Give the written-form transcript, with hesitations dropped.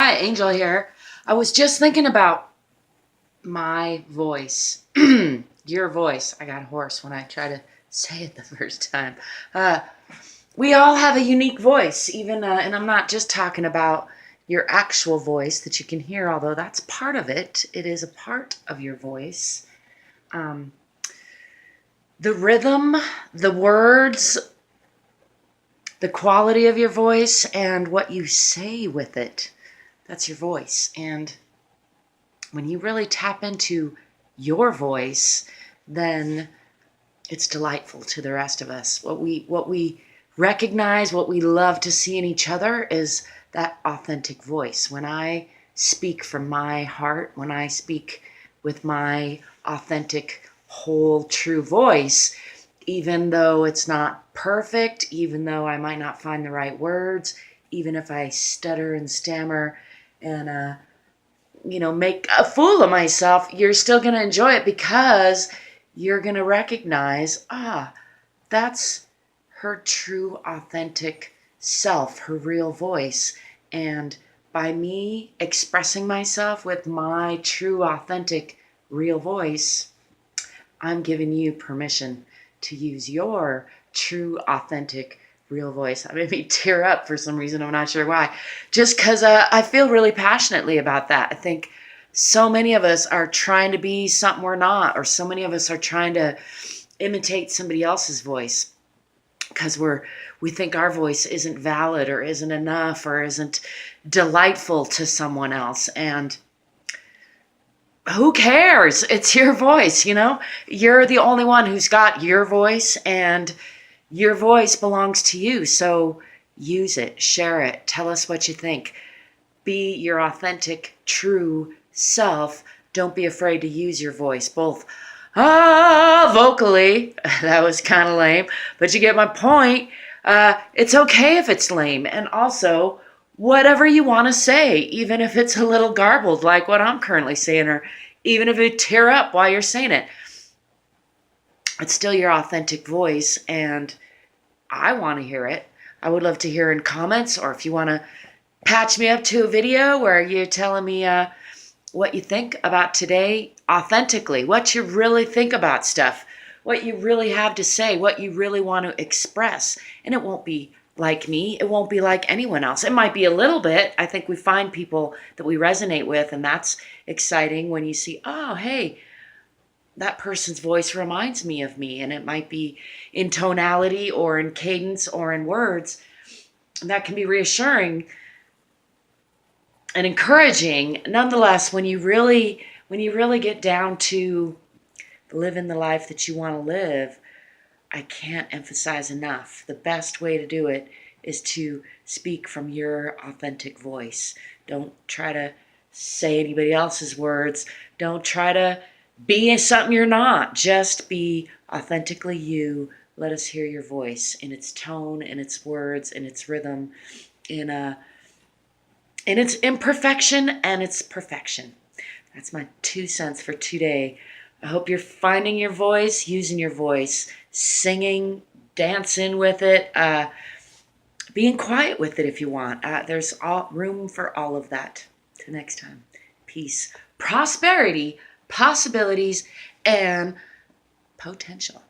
Hi, Angel here. I was just thinking about my voice. Your voice. I got hoarse when I tried to say it the first time. We all have a unique voice, even, and I'm not just talking about your actual voice that you can hear, although that's part of it. It is a part of your voice. The rhythm, the words, the quality of your voice, and what you say with it. That's your voice. And when you really tap into your voice, then it's delightful to the rest of us. What we recognize, what we love to see in each other is that authentic voice. When I speak from my heart, when I speak with my authentic, whole, true voice, even though it's not perfect, even though I might not find the right words, even if I stutter and stammer and make a fool of myself, you're still going to enjoy it because you're going to recognize, that's her true, authentic self, her real voice. And by me expressing myself with my true, authentic, real voice, I'm giving you permission to use your true, authentic, real voice. That made me tear up for some reason. I'm not sure why. Just because I feel really passionately about that. I think so many of us are trying to be something we're not, or so many of us are trying to imitate somebody else's voice because we think our voice isn't valid or isn't enough or isn't delightful to someone else. And who cares? It's your voice, You're the only one who's got your voice, and your voice belongs to you. So use it, share it, tell us what you think. Be your authentic, true self. Don't be afraid to use your voice, both vocally. That was kind of lame, but you get my point. It's okay if it's lame, and also whatever you want to say, even if it's a little garbled like what I'm currently saying, or even if it tear up while you're saying it. It's still your authentic voice, and I want to hear it. I would love to hear in comments, or if you want to patch me up to a video where you're telling me what you think about today authentically, what you really think about stuff, what you really have to say, what you really want to express. And it won't be like me. It won't be like anyone else. It might be a little bit. I think we find people that we resonate with, and that's exciting when you see, oh, hey, that person's voice reminds me of me, and it might be in tonality or in cadence or in words. And that can be reassuring and encouraging. Nonetheless, when you really get down to living the life that you want to live, I can't emphasize enough. The best way to do it is to speak from your authentic voice. Don't try to say anybody else's words. Don't try to be something you're not. Just be authentically you. Let us hear your voice in its tone, in its words, in its rhythm, in its imperfection and its perfection. That's my 2 cents for today. I hope you're finding your voice, using your voice, singing, dancing with it, being quiet with it if you want. There's room for all of that. Till next time, peace, prosperity, possibilities, and potential.